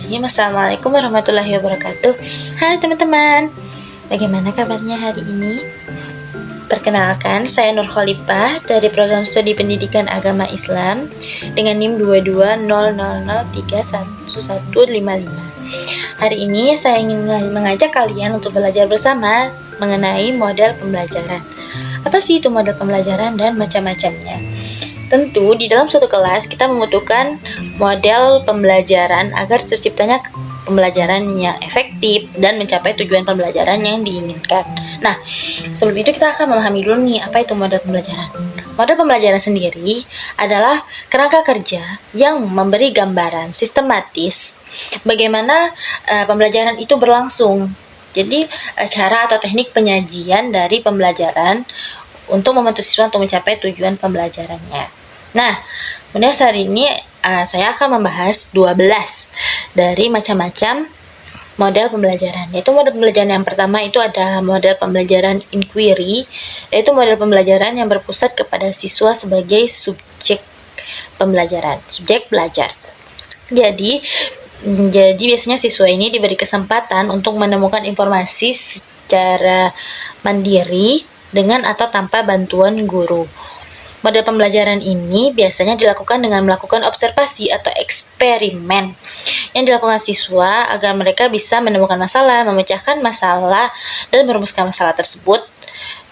Bismillahirrahmanirrahim. Assalamualaikum warahmatullahi wabarakatuh. Hai teman-teman, bagaimana kabarnya hari ini? Perkenalkan, saya Nur Khalifah dari program studi pendidikan agama Islam dengan NIM 2200031155. Hari ini saya ingin mengajak kalian untuk belajar bersama mengenai model pembelajaran. Apa sih itu model pembelajaran dan macam-macamnya? Tentu di dalam suatu kelas kita membutuhkan model pembelajaran agar terciptanya pembelajaran yang efektif dan mencapai tujuan pembelajaran yang diinginkan. Nah, sebelum itu kita akan memahami dulu nih apa itu model pembelajaran. Model pembelajaran sendiri adalah kerangka kerja yang memberi gambaran sistematis bagaimana pembelajaran itu berlangsung. Jadi cara atau teknik penyajian dari pembelajaran untuk membantu siswa untuk mencapai tujuan pembelajarannya. Nah, kemudian hari ini saya akan membahas 12 dari macam-macam model pembelajaran. Yaitu model pembelajaran yang pertama itu ada model pembelajaran inquiry, yaitu model pembelajaran yang berpusat kepada siswa sebagai subjek pembelajaran, subjek belajar. Jadi biasanya siswa ini diberi kesempatan untuk menemukan informasi secara mandiri dengan atau tanpa bantuan guru. Model pembelajaran ini biasanya dilakukan dengan melakukan observasi atau eksperimen yang dilakukan siswa agar mereka bisa menemukan masalah, memecahkan masalah, dan merumuskan masalah tersebut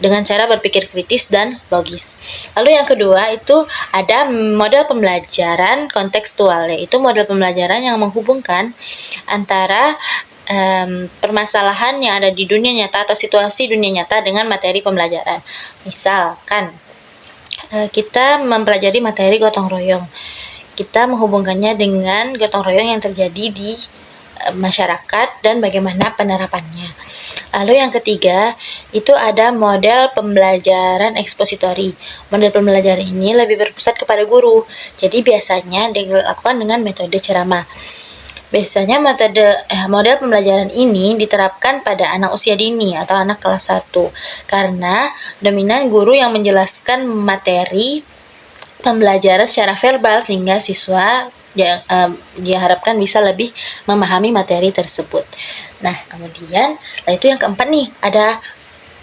dengan cara berpikir kritis dan logis. Lalu yang kedua itu ada model pembelajaran kontekstual, yaitu model pembelajaran yang menghubungkan antara permasalahan yang ada di dunia nyata atau situasi dunia nyata dengan materi pembelajaran. Misalkan kita mempelajari materi gotong royong, kita menghubungkannya dengan gotong royong yang terjadi di masyarakat dan bagaimana penerapannya. Lalu yang ketiga itu ada model pembelajaran ekspositori. Model pembelajaran ini lebih berpusat kepada guru, jadi biasanya dilakukan dengan metode ceramah. Biasanya model pembelajaran ini diterapkan pada anak usia dini atau anak kelas 1 karena dominan guru yang menjelaskan materi pembelajaran secara verbal sehingga siswa diharapkan bisa lebih memahami materi tersebut. Nah, kemudian itu yang keempat nih, ada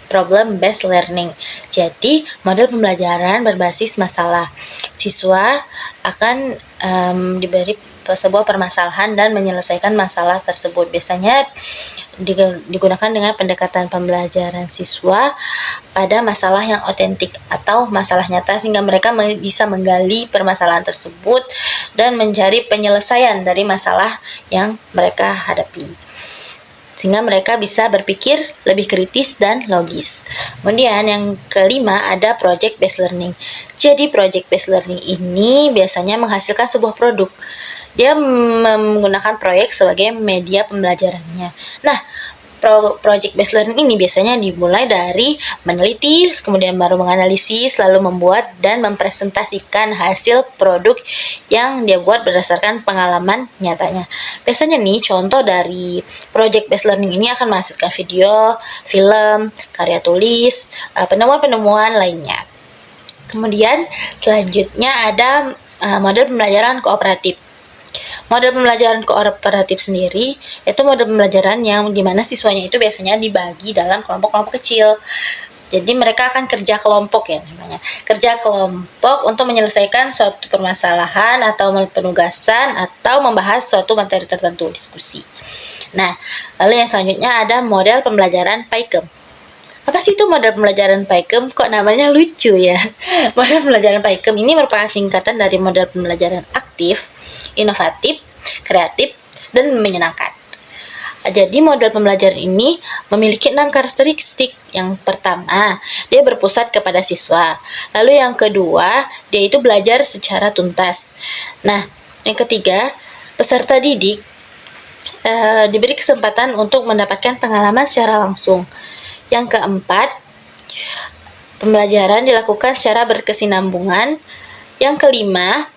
problem based learning. Jadi, model pembelajaran berbasis masalah. Siswa akan diberi sebuah permasalahan dan menyelesaikan masalah tersebut. Biasanya digunakan dengan pendekatan pembelajaran siswa pada masalah yang otentik atau masalah nyata sehingga mereka bisa menggali permasalahan tersebut dan mencari penyelesaian dari masalah yang mereka hadapi, sehingga mereka bisa berpikir lebih kritis dan logis. Kemudian yang kelima ada project based learning. Jadi project based learning ini biasanya menghasilkan sebuah produk. Dia menggunakan proyek sebagai media pembelajarannya. Nah, project based learning ini biasanya dimulai dari meneliti, kemudian baru menganalisis, lalu membuat dan mempresentasikan hasil produk yang dia buat berdasarkan pengalaman nyatanya. Biasanya nih contoh dari project based learning ini akan menghasilkan video, film, karya tulis, penemuan-penemuan lainnya. Kemudian selanjutnya ada model pembelajaran kooperatif. Model pembelajaran kooperatif sendiri yaitu model pembelajaran yang dimana siswanya itu biasanya dibagi dalam kelompok-kelompok kecil. Jadi mereka akan kerja kelompok ya namanya. Kerja kelompok untuk menyelesaikan suatu permasalahan atau penugasan atau membahas suatu materi tertentu, diskusi. Nah, lalu yang selanjutnya ada model pembelajaran PAIKEM. Apa sih itu model pembelajaran PAIKEM? Kok namanya lucu ya? Model pembelajaran PAIKEM ini merupakan singkatan dari model pembelajaran aktif, inovatif, kreatif, dan menyenangkan. Jadi model pembelajaran ini memiliki 6 karakteristik. Yang pertama, dia berpusat kepada siswa. Lalu yang kedua, dia itu belajar secara tuntas. Nah, yang ketiga, peserta didik diberi kesempatan untuk mendapatkan pengalaman secara langsung. Yang keempat, pembelajaran dilakukan secara berkesinambungan. Yang kelima,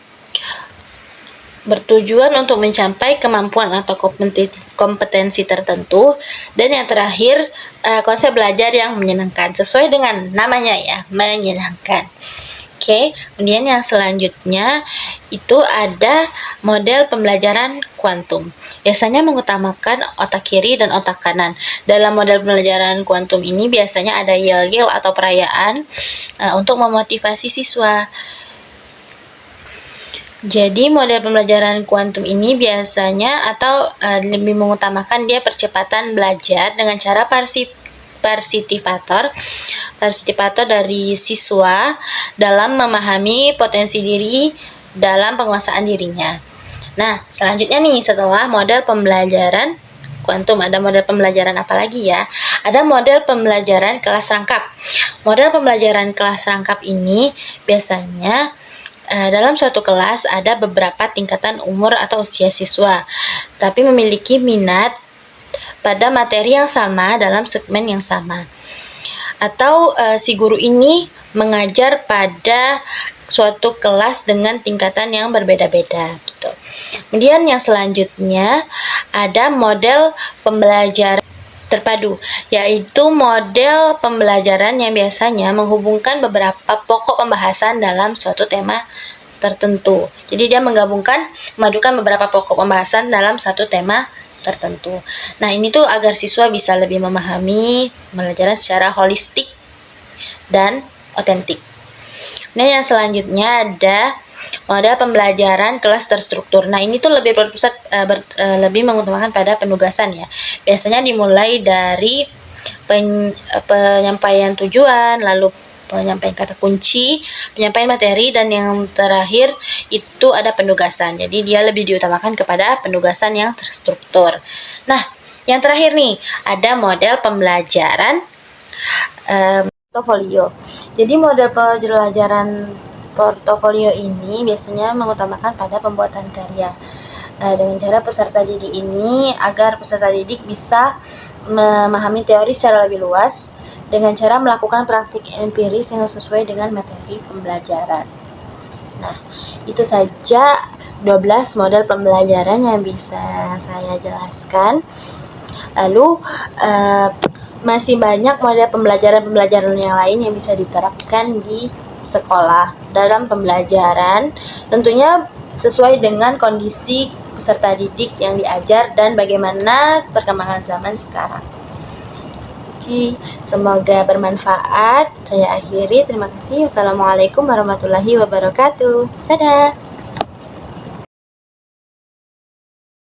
bertujuan untuk mencapai kemampuan atau kompetensi tertentu. Dan yang terakhir, konsep belajar yang menyenangkan, sesuai dengan namanya ya, menyenangkan. Oke, kemudian yang selanjutnya itu ada model pembelajaran kuantum. Biasanya mengutamakan otak kiri dan otak kanan. Dalam model pembelajaran kuantum ini biasanya ada yel-yel atau perayaan untuk memotivasi siswa. Jadi model pembelajaran kuantum ini biasanya atau lebih mengutamakan dia percepatan belajar dengan cara partisipator dari siswa dalam memahami potensi diri dalam penguasaan dirinya. Nah, selanjutnya nih setelah model pembelajaran kuantum ada model pembelajaran apa lagi ya? Ada model pembelajaran kelas rangkap. Model pembelajaran kelas rangkap ini biasanya dalam suatu kelas ada beberapa tingkatan umur atau usia siswa, tapi memiliki minat pada materi yang sama dalam segmen yang sama. Atau si guru ini mengajar pada suatu kelas dengan tingkatan yang berbeda-beda gitu. Kemudian yang selanjutnya ada model pembelajaran terpadu, yaitu model pembelajaran yang biasanya menghubungkan beberapa pokok pembahasan dalam suatu tema tertentu. Jadi dia memadukan beberapa pokok pembahasan dalam satu tema tertentu. Nah, ini tuh agar siswa bisa lebih memahami pembelajaran secara holistik dan otentik. Nah, yang selanjutnya ada model pembelajaran kelas terstruktur. Nah, ini tuh lebih berpusat lebih mengutamakan pada penugasan ya. Biasanya dimulai dari penyampaian tujuan, lalu penyampaian kata kunci, penyampaian materi, dan yang terakhir itu ada penugasan. Jadi dia lebih diutamakan kepada penugasan yang terstruktur. Nah, yang terakhir nih ada model pembelajaran portofolio. Jadi model pembelajaran portofolio ini biasanya mengutamakan pada pembuatan karya dengan cara peserta didik ini agar peserta didik bisa memahami teori secara lebih luas dengan cara melakukan praktik empiris yang sesuai dengan materi pembelajaran. Nah, itu saja 12 model pembelajaran yang bisa saya jelaskan. Lalu masih banyak model pembelajaran yang lain yang bisa diterapkan di sekolah dalam pembelajaran, tentunya sesuai dengan kondisi peserta didik yang diajar dan bagaimana perkembangan zaman sekarang. Oke, semoga bermanfaat. Saya akhiri. Terima kasih. Wassalamualaikum warahmatullahi wabarakatuh. Dadah.